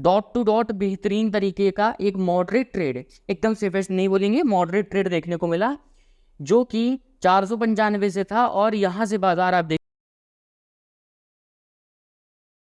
Dot to dot बेहतरीन तरीके का एक मॉडरेट ट्रेड, एकदम सेफेस्ट नहीं बोलेंगे, मॉडरेट ट्रेड देखने को मिला, जो कि 495 से था। और यहाँ से बाजार आप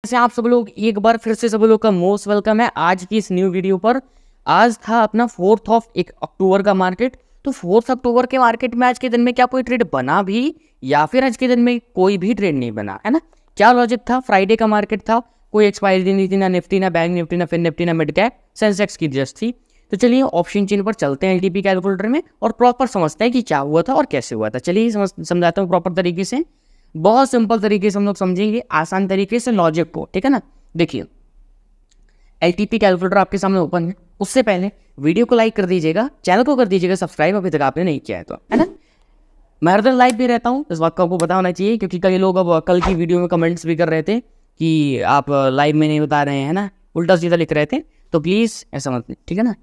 से आप सब लोग एक बार फिर से सब लोग का मोस्ट वेलकम है आज की इस न्यू वीडियो पर। आज था अपना 4 अक्टूबर का मार्केट। तो 4 अक्टूबर के मार्केट में आज के दिन में क्या कोई ट्रेड बना भी, या फिर आज के दिन में कोई भी ट्रेड नहीं बना, है ना? क्या लॉजिक था? फ्राइडे का मार्केट था, कोई एक्सपायरी नहीं थी, ना निफ्टी, ना बैंक निफ्टी, ना फिन निफ्टी, ना मिड कैप, सेंसेक्स की जस्ट थी। तो चलिए ऑप्शन चेन पर चलते हैं एलटीपी कैलकुलेटर में और प्रॉपर समझते हैं कि क्या हुआ था और कैसे हुआ था। चलिए समझाता हूँ प्रॉपर तरीके से, बहुत सिंपल तरीके से हम लोग समझेंगे, आसान तरीके से लॉजिक को, ठीक है ना? देखिए एलटीपी कैलकुलेटर आपके सामने ओपन है। उससे पहले वीडियो को लाइक कर दीजिएगा, चैनल को कर दीजिएगा सब्सक्राइब, अभी तक आपने नहीं किया है तो, है ना? मैं हर दिन लाइव भी रहता हूँ, इस बात को आपको पता होना चाहिए, क्योंकि कई लोग अब कल की वीडियो में कमेंट्स भी कर रहे थे कि आप लाइव में नहीं बता रहे हैं, ना, उल्टा सीधा लिख रहे थे। तो प्लीज़ ऐसा मत, ठीक है ना?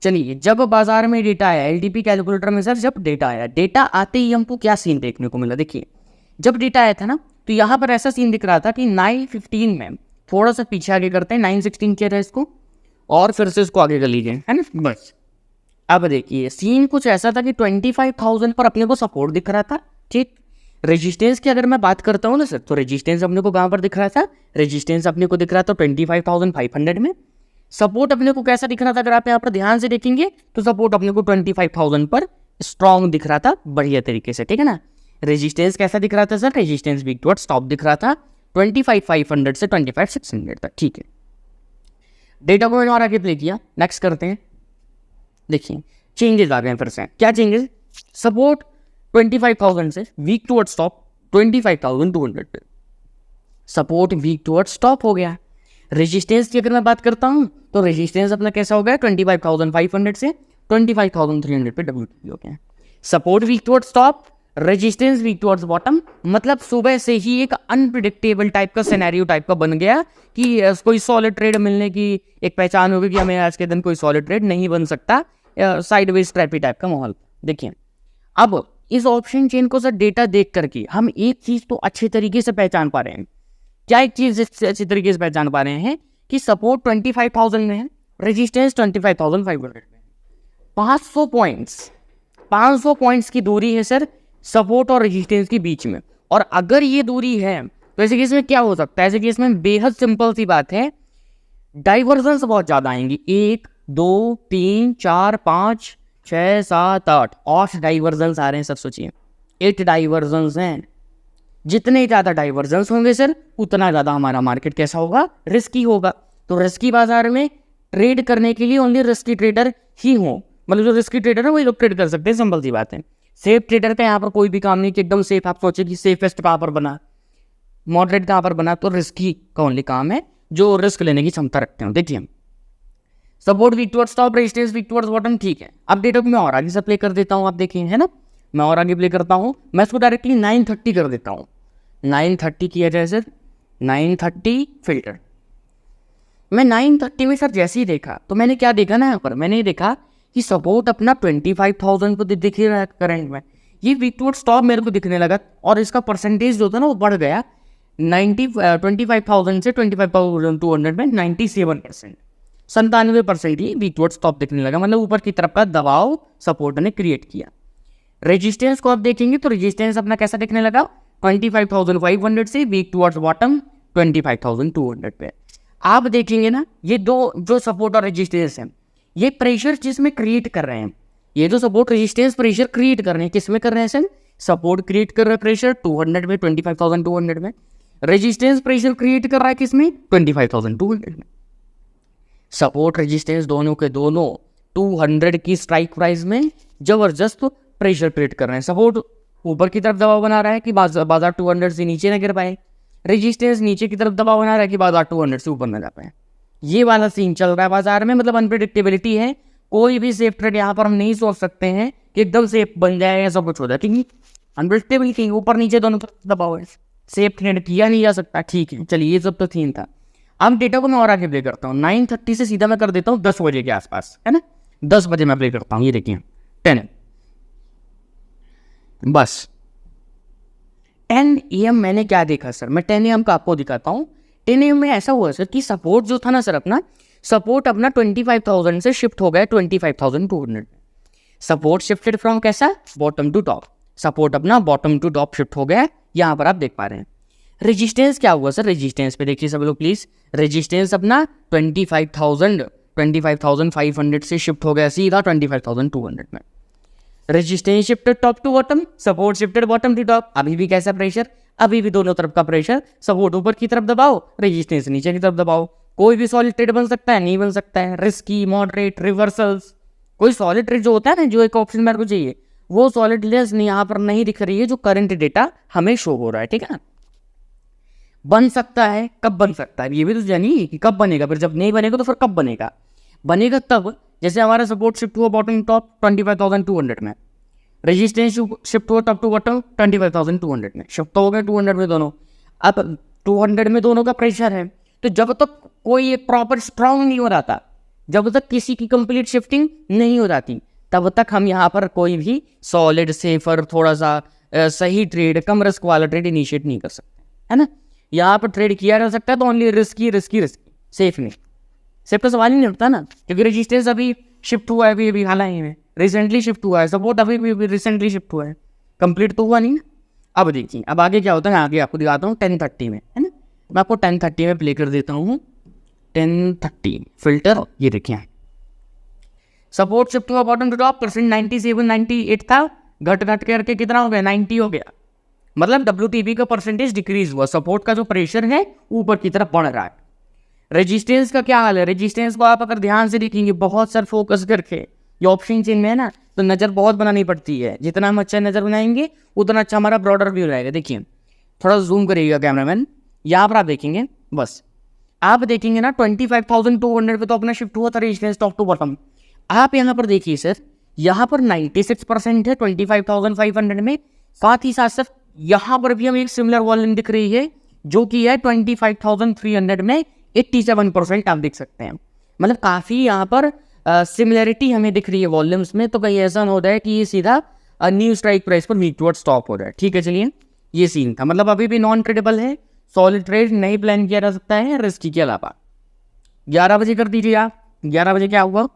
चलिए, जब बाजार में डेटा आया एलटीपी कैलकुलेटर में, सर जब डेटा आया, डेटा आते ही हमको क्या सीन देखने को मिला? देखिए जब डेटा आया था ना, तो यहाँ पर ऐसा सीन दिख रहा था कि 9:15 में, थोड़ा सा पीछे आगे करते हैं, 9:16 किया था इसको और फिर से इसको आगे कर लीजिए, है ना? बस अब देखिए सीन कुछ ऐसा था कि 25,000 पर अपने को सपोर्ट दिख रहा था, ठीक। रेजिस्टेंस की अगर मैं बात करता हूँ ना सर, तो रेजिस्टेंस अपने को कहाँ पर दिख रहा था? रेजिस्टेंस अपने को दिख रहा था 25,500 में। सपोर्ट अपने को कैसा दिख रहा था? अगर आप यहाँ पर ध्यान से देखेंगे तो सपोर्ट अपने को 25,000 पर स्ट्रॉन्ग दिख रहा था, बढ़िया तरीके से, ठीक है ना? रेजिस्टेंस कैसा दिख रहा था sir? Resistance weak towards top दिख रहा था 25,500 से 25,600 तक, ठीक है। डेटा को मैंने और आगे प्ले किया, नेक्स्ट करते हैं। देखिए चेंजेस आ गए हैं फिर से। क्या चेंजेस? सपोर्ट 25,000 से वीक टुवर्ड्स टॉप 25,200 पे, सपोर्ट वीक टुवर्ड्स टॉप हो गया। रेजिस्टेंस की अगर मैं बात करता हूं तो रेजिस्टेंस अपना कैसा हो गया? 25,500 से 25,300 पे डब्ल्यूटीपी हो गया। Support weak towards top, resistance weak towards bottom. मतलब सुबह से ही एक अनप्रिडिक्टेबल टाइप का सिनेरियो टाइप का बन गया कि कोई सॉलिड ट्रेड मिलने की एक पहचान होगी कि हमें आज के दिन कोई सॉलिड ट्रेड नहीं बन सकता, साइडवेज ट्रैपी टाइप का माहौल। देखिए अब इस ऑप्शन चेन को सर डेटा देख करके हम एक चीज तो अच्छे तरीके से पहचान पा रहे हैं। क्या एक चीज अच्छी तरीके से पहचान पा रहे हैं कि सपोर्ट 25,000 में है, रेजिस्टेंस 25,500 में। 500 पॉइंट्स की दूरी है सर सपोर्ट और रेजिस्टेंस के बीच में। और अगर ये दूरी है तो ऐसे केस में क्या हो सकता है? ऐसे केस में बेहद सिंपल सी बात है, डाइवर्जेंस बहुत ज्यादा आएंगी। 1 2 3 4 5 6 7 8 डाइवर्जेंस आ रहे हैं सर, सोचिए 8 डाइवर्जेंस हैं। जितने ज़्यादा डाइवर्जेंस होंगे सर उतना ज़्यादा हमारा मार्केट कैसा होगा? रिस्की होगा। तो रिस्की बाजार में ट्रेड करने के लिए ओनली रिस्की ट्रेडर ही हो, मतलब जो रिस्की ट्रेडर है वही लोग ट्रेड कर सकते हैं, सिंपल सी बात है। सेफ ट्रेडर का यहाँ पर कोई भी काम नहीं कि एकदम सेफ आप सोचे कि सेफेस्ट कहाँ पर बना, मॉडरेट कहाँ पर बना, तो रिस्की का ओनली काम है जो रिस्क लेने की क्षमता रखते हो। देखिए support weak towards top, resistance weak towards bottom, ठीक है। अब डेटा को मैं और आगे से प्ले कर देता हूँ, आप देखिए, है ना? मैं और आगे प्ले करता हूँ, मैं इसको डायरेक्टली 930 कर देता हूँ। 930 किया जाए सर, 930 फिल्टर। मैं 930 में सर जैसे ही देखा तो मैंने क्या देखा ना, यहाँ पर मैंने देखा कि सपोर्ट अपना 25,000 को दिख रहा है करंट में, ये वीक टुवर्ड्स स्टॉप मेरे को दिखने लगा और इसका परसेंटेज जो था ना वो बढ़ गया 25,000 से 25,200 में 97%, 97% ही वीक टुवर्ड्स स्टॉप दिखने लगा। मतलब ऊपर की तरफ का दबाव सपोर्ट ने क्रिएट किया। रेजिस्टेंस को आप देखेंगे तो रेजिस्टेंस अपना कैसा दिखने लगा? 25,500 से वीक टुवर्ड्स बॉटम 25,200 पे। आप देखेंगे ना, ये दो जो सपोर्ट और रेजिस्टेंस है, ये प्रेशर जिसमें क्रिएट कर रहे हैं, ये जो सपोर्ट रेजिस्टेंस प्रेशर क्रिएट कर रहे हैं, किसमें कर रहे हैं सर? सपोर्ट क्रिएट कर रहा है प्रेशर 200 में, 25,200 में। रेजिस्टेंस प्रेशर क्रिएट कर रहा है किसमें? 25,200 में। सपोर्ट रेजिस्टेंस दोनों के दोनों 200 की स्ट्राइक प्राइस में जबरदस्त प्रेशर क्रिएट कर रहे हैं। सपोर्ट ऊपर की तरफ दबाव बना रहा है कि बाजार 200 से नीचे न गिर पाए, रेजिस्टेंस नीचे की तरफ दबाव बना रहा है कि बाजार 200 से ऊपर न जा पाए। ये वाला सीन चल रहा है बाजार में, मतलब अनप्रिडिक्टेबिलिटी है। कोई भी सेफ ट्रेड यहाँ पर हम नहीं सोच सकते हैं कि एकदम सेफ बन जाए, ऐसा कुछ हो जाए, क्योंकि अनप्रिडिक्टेबिलिटी ऊपर नीचे दोनों तरफ दबाव है, सेफ ट्रेड किया नहीं जा सकता। ठीक है, चलिए ये सब तो थीम था। अब डेटा को मैं और आगे प्ले करता हूँ। 930 से सीधा मैं कर देता हूँ 10 बजे के आसपास, है ना? 10 बजे मैं प्ले करता हूँ, ये देखिए 10 बस 10 AM मैंने क्या देखा सर? मैं 10 AM का आपको दिखाता हूँ। 10 AM में ऐसा हुआ सर कि सपोर्ट जो था ना सर अपना, सपोर्ट अपना 25,000 से शिफ्ट हो गया 25,200 में। सपोर्ट शिफ्टेड फ्रॉम कैसा, बॉटम टू टॉप। सपोर्ट अपना बॉटम टू टॉप शिफ्ट हो गया, यहाँ पर आप देख पा रहे हैं। रेजिस्टेंस क्या हुआ सर, रेजिस्टेंस पे देखिए सब लोग प्लीज। रेजिस्टेंस अपना 25,500 से शिफ्ट हो गया सीधा 25,200 में। Resistance shifted top to bottom, support shifted bottom to top. अभी भी कैसा प्रेशर, अभी भी दोनों तरफ का प्रेशर। सपोर्ट ऊपर की तरफ दबाओ, रेजिस्टेंस नीचे की तरफ दबाओ। कोई भी सॉलिड ट्रेड बन सकता है, नहीं बन सकता है। Risky, moderate, reversals. कोई सॉलिड ट्रेड जो होता है ना, जो एक ऑप्शन मेरे को चाहिए, वो सॉलिड लेस यहाँ पर नहीं दिख रही है, जो करंट डेटा हमें शो हो रहा है, ठीक है ना। बन सकता है, कब बन सकता है ये भी तो जानिए कि कब बनेगा। फिर जब नहीं बनेगा तो फिर कब बनेगा, बनेगा तब जैसे हमारा सपोर्ट शिफ्ट हुआ बॉटम टॉप 25,200 में, रेजिस्टेंस शिफ्ट हुआ टॉप टू बॉटम 25,200 में, शिफ्ट तो हो गए 200 में दोनों। अब 200 में दोनों का प्रेशर है, तो जब तक कोई एक प्रॉपर स्ट्रांग नहीं हो रहा था, जब तक किसी की कंप्लीट शिफ्टिंग नहीं हो जाती, तब तक हम यहाँ पर कोई भी सॉलिड सेफर थोड़ा सा सही ट्रेड, कम रिस्क वाला ट्रेड इनिशिएट नहीं कर सकते, है ना। यहाँ पर ट्रेड किया जा सकता है तो only risky risky risky, safe नहीं। सेफ का सवाल ही नहीं उठता ना, क्योंकि रेजिस्टेंस अभी शिफ्ट हुआ है, अभी हालांकि में रिसेंटली शिफ्ट हुआ है। सपोर्ट अभी भी रिसेंटली शिफ्ट हुआ है, कंप्लीट तो हुआ नहीं ना। अब देखिए अब आगे क्या होता है, आगे आपको दिखाता हूँ 10:30 में, है ना। मैं आपको 10:30 में प्ले कर देता हूँ। 10:30 फिल्टर, ये देखिए सपोर्ट शिफ्ट हुआ बॉटम टू टॉप, परसेंट 97 98 था, घट घट करके कितना हो गया, 90 हो गया। मतलब WTB का परसेंटेज डिक्रीज हुआ। सपोर्ट का जो प्रेशर है ऊपर की तरफ बढ़ रहा है। रेजिस्टेंस का क्या हाल है, रेजिस्टेंस को आप अगर ध्यान से देखेंगे, बहुत सारे फोकस करके, ये ऑप्शन चेन में है ना, तो नज़र बहुत बनानी पड़ती है। जितना हम अच्छा नज़र बनाएंगे उतना अच्छा हमारा ब्रॉडर व्यू रहेगा। देखिए थोड़ा जूम करिएगा कैमरामैन, यहाँ पर आप देखेंगे, बस आप देखेंगे ना 25,200 पे तो अपना शिफ्ट हुआ था रेजिस्टेंस टॉप टू बॉटम। आप यहाँ पर देखिए सर, यहाँ पर 96% है 25,500 में। साथ ही साथ सर यहाँ पर भी हमें एक सिमिलर वॉल्यूम दिख रही है, जो कि है 25,300 में 87% आप देख सकते हैं। मतलब काफ़ी यहाँ पर सिमिलरिटी हमें दिख रही है वॉल्यूम्स में। तो कहीं ऐसा ना हो जाए कि ये सीधा न्यू स्ट्राइक प्राइस पर वीक टुवर्ड स्टॉप हो जाए, ठीक है। चलिए ये सीन था, मतलब अभी भी नॉन ट्रेडेबल है, सॉलिड ट्रेड नहीं प्लान किया जा सकता है रिस्की के अलावा। 11 बजे कर दीजिए आप। 11 बजे क्या हुआ,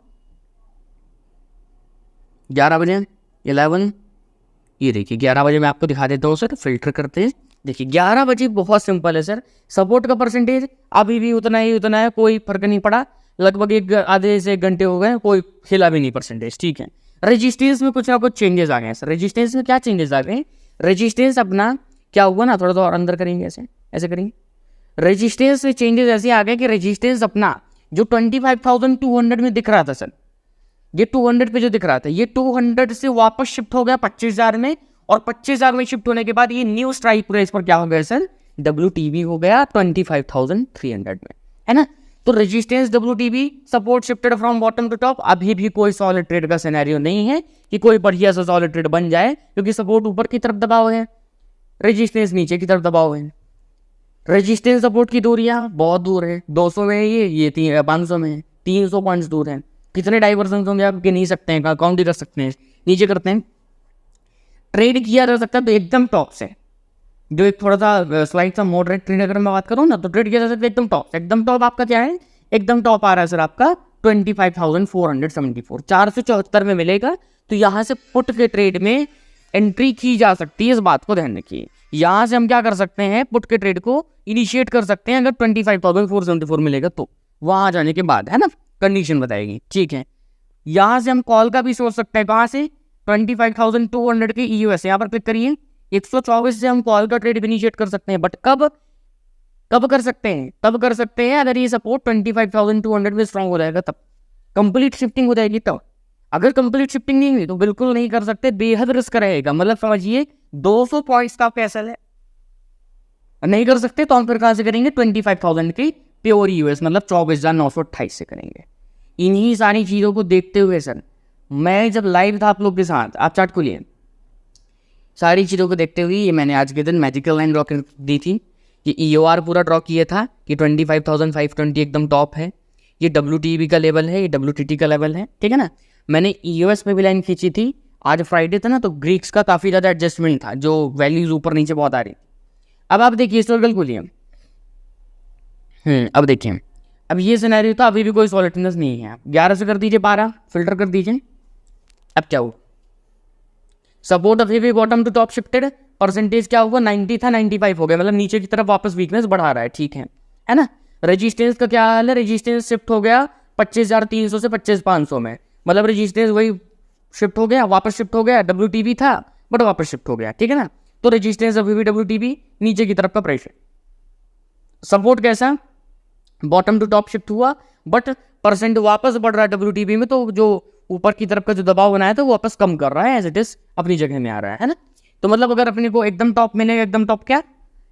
11 बजे 11, ये देखिए 11 बजे मैं आपको दिखा देता हूँ सर, फिल्टर करते हैं। देखिए 11 बजे बहुत सिंपल है सर, सपोर्ट का परसेंटेज अभी भी उतना है, कोई फर्क नहीं पड़ा। लगभग एक आधे से 1 घंटे हो गए, कोई हिला भी नहीं परसेंटेज, ठीक है। रेजिस्टेंस में कुछ ना कुछ चेंजेस आ गए हैं सर। रेजिस्टेंस में क्या चेंजेस आ गए, रेजिस्टेंस अपना क्या हुआ ना, थोड़ा और अंदर करेंगे, ऐसे करेंगे। रेजिस्टेंस में चेंजेस ऐसे आ गए कि रेजिस्टेंस अपना जो 25,200 में दिख रहा था सर, ये 200 पे जो दिख रहा था, ये 200 से वापस शिफ्ट हो गया 25,000 में। और 25,000 में शिफ्ट होने के बाद ये न्यू स्ट्राइक प्राइस पर क्या हो गया सर, WTB हो गया 25,300 में, है ना। तो resistance WTB, support shifted from bottom to top. अभी भी कोई सॉलिड ट्रेड का सिनेरियो नहीं है कि कोई बढ़िया सा सॉलिड ट्रेड बन जाए, क्योंकि सपोर्ट ऊपर की तरफ दबाव है, रेजिस्टेंस नीचे की तरफ दबाव है। रेजिस्टेंस सपोर्ट की दूरियां बहुत दूर है, 200 में है, ये 500 में है, 300 पॉइंट्स दूर है। कितने डाइवर्सन होंगे आप गिन नहीं सकते हैं, काउंट ही कर सकते हैं, नीचे करते हैं। ट्रेड किया जा सकता है तो एकदम टॉप से, जो एक थोड़ा सा स्लाइड सा मॉडरेट ट्रेड अगर मैं बात करूँ ना, तो ट्रेड किया जा सकता है एकदम टॉप। एकदम टॉप आपका क्या है, एकदम टॉप आ रहा है सर आपका 25,474, 474 में मिलेगा। तो यहाँ से पुट के ट्रेड में एंट्री की जा सकती है, इस बात को ध्यान रखिए। यहाँ से हम क्या कर सकते हैं, पुट के ट्रेड को इनिशिएट कर सकते हैं अगर 25,474 मिलेगा तो, वहाँ जाने के बाद, है ना, कंडीशन बताएगी, ठीक है। यहाँ से हम कॉल का भी सोच सकते हैं, कहाँ से, 25,200 के EUS, यहाँ पर क्लिक करिए। 124 से हम कॉल का ट्रेड इनिशिएट कर सकते हैं, बट कब कर सकते हैं, तब कर सकते हैं अगर ये सपोर्ट 25,200 में स्ट्रॉन्ग हो जाएगा, तब कंप्लीट शिफ्टिंग हो जाएगी तब। अगर कंप्लीट शिफ्टिंग नहीं हुई तो बिल्कुल नहीं कर सकते, बेहद रिस्क रहेगा। मतलब समझिए 200 पॉइंट्स का पैसल है, नहीं कर सकते तो हम फिर कहाँ से करेंगे, 25,000 की प्योर EUS, मतलब 24,928 से करेंगे। इन्हीं सारी चीज़ों को देखते हुए सर, मैं जब लाइव था आप लोग के साथ, आप चार्ट खोलिए, सारी चीज़ों को देखते हुए ये मैंने आज के दिन मैजिकल लाइन ड्रॉ कर दी थी। ये EOR पूरा ड्रॉ किया था कि 25,520 एकदम टॉप है, ये WTB का लेवल है, ये WTT का लेवल है, ठीक है ना। मैंने EOS पे भी लाइन खींची थी, आज फ्राइडे था ना, तो ग्रीक्स का काफ़ी ज़्यादा एडजस्टमेंट था, जो वैल्यूज़ ऊपर नीचे बहुत आ रही। अब आप देखिए हिस्टोरिकल खोलिए, अब देखिए अब ये सिनेरियो था, अभी भी कोई सॉलिडनेस नहीं है। 11 से कर दीजिए 12, फिल्टर कर दीजिए। अब क्या हुआ, सपोर्ट अभी भी bottom to top shifted, percentage क्या हुआ 90 था 95 हो गया, मतलब नीचे की तरफ वापस वीकनेस बढ़ा रहा है, ठीक है ना। रेजिस्टेंस का क्या हाल है, रेजिस्टेंस शिफ्ट हो गया 25,300 से 25,500 में, मतलब रेजिस्टेंस वही शिफ्ट हो गया, वापस शिफ्ट हो गया। WTB था बट वापस शिफ्ट हो गया, ठीक है ना। तो रेजिस्टेंस अभी भी WTB, नीचे की तरफ का प्रेशर। सपोर्ट कैसा, बॉटम टू टॉप शिफ्ट हुआ बट परसेंट वापस बढ़ रहा है WTB में, तो जो ऊपर की तरफ का जो दबाव बनाया था वो वापस कम कर रहा है, एज इट इज अपनी जगह में आ रहा है ना। तो मतलब अगर अपने को एकदम टॉप मिलेगा, एकदम टॉप क्या,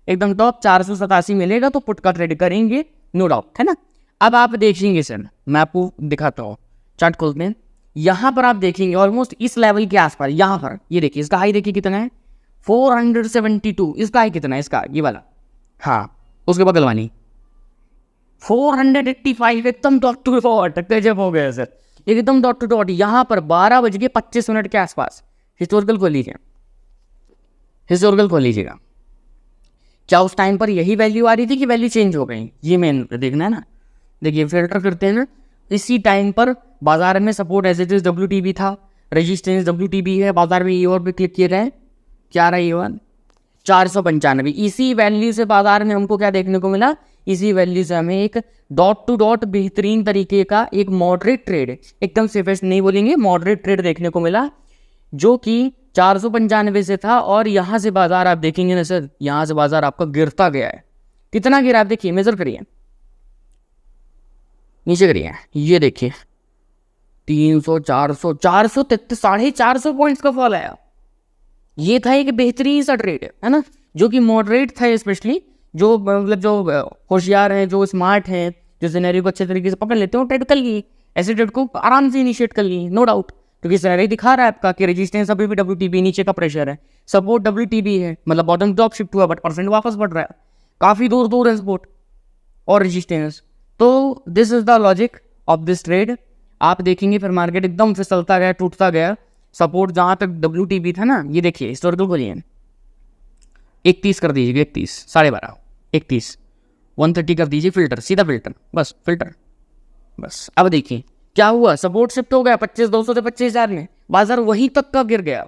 एकदम टॉप 487 मिलेगा तो पुट का ट्रेड करेंगे, नो डाउट, है ना। अब आप देखेंगे सर, मैं आपको दिखाता हूँ, चार्ट खोलते हैं। यहाँ पर आप देखेंगे ऑलमोस्ट इस लेवल के आसपास, यहाँ पर ये देखिए, इसका हाई देखिए कितना है 472, इसका हाई कितना है, इसका ये वाला, हाँ उसके बगल वाली 485, एकदम डॉट टू डॉट, गजब हो गया सर, एकदम डॉट टू डॉट। यहाँ पर 12:25 के आसपास हिस्टोरिकल खोल लीजिए, हिस्टोरिकल खोल लीजिएगा। क्या उस टाइम पर यही वैल्यू आ रही थी कि वैल्यू चेंज हो गई, ये मेन देखना है ना। देखिए फिल्टर करते हैं ना, इसी टाइम पर बाजार में support as it is WTB था, रेजिस्टेंस WTB है, बाजार में ये और भी क्लिक किए रहे, क्या रहा ये वन 495। इसी वैल्यू से बाजार में हमको क्या देखने को मिला, इसी वैल्यू से हमें एक डॉट टू डॉट बेहतरीन तरीके का एक मॉडरेट ट्रेड, एकदम सेफेस्ट नहीं बोलेंगे, मॉडरेट ट्रेड देखने को मिला, जो कि 495 से था। और यहाँ से बाजार आप देखेंगे ना सर, यहाँ से बाजार आपका गिरता गया है, कितना गिरा आप देखिए, मेजर करिए, नीचे करिए, ये देखिए 300, 400, 433, 450 पॉइंट्स का फॉल आया। ये था एक बेहतरीन सा ट्रेड, है ना, जो कि मॉडरेट था, स्पेशली जो मतलब जो होशियार हैं, जो स्मार्ट हैं, जो सिनेरियो को अच्छे तरीके से पकड़ लेते हैं, ट्रेड कर ली, ऐसे ट्रेड को आराम से इनिशिएट कर ली, नो डाउट। क्योंकि सिनेरियो दिखा रहा है आपका कि रेजिस्टेंस अभी भी WTB, नीचे का प्रेशर है, सपोर्ट WTB है, मतलब बॉटम टॉप शिफ्ट हुआ बट परसेंट वापस बढ़ रहा है, काफ़ी दूर दूर है सपोर्ट और रेजिस्टेंस। तो this is the logic of this trade. आप देखेंगे फिर मार्केट एकदम फिसलता गया, टूटता गया। सपोर्ट जहाँ तक WTB था ना, ये देखिए हिस्टोरिकल खोलिए, 31 कर दीजिए, 31, 12.5, 31, 130 कर दीजिए, फिल्टर, सीधा फिल्टर, बस फिल्टर, बस। अब देखिए क्या हुआ, सपोर्ट शिफ्ट हो गया 25,200 से 25,000 में, बाजार वहीं तक का गिर गया।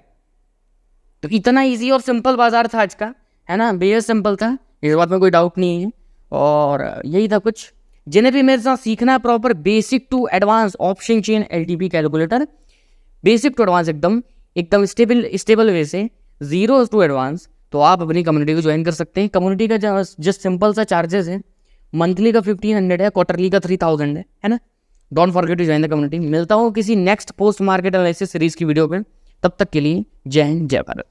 तो इतना इजी और सिंपल बाजार था आज का, है ना, बेहद सिंपल था, इस बात में कोई डाउट नहीं है। और यही था कुछ, जिन्हें भी मेरे साथ सीखना है proper basic to advance option chain LTP calculator, basic to advance एकदम स्टेबल वे से, जीरो टू एडवांस, तो आप अपनी कम्युनिटी को ज्वाइन कर सकते हैं। कम्युनिटी का जस्ट सिंपल सा चार्जेस है, मंथली का 1500 है, क्वार्टरली का 3000 है ना। Don't forget to join the community. मिलता हूँ किसी next post market analysis series की वीडियो पे, तब तक के लिए जय हिंद, जय भारत।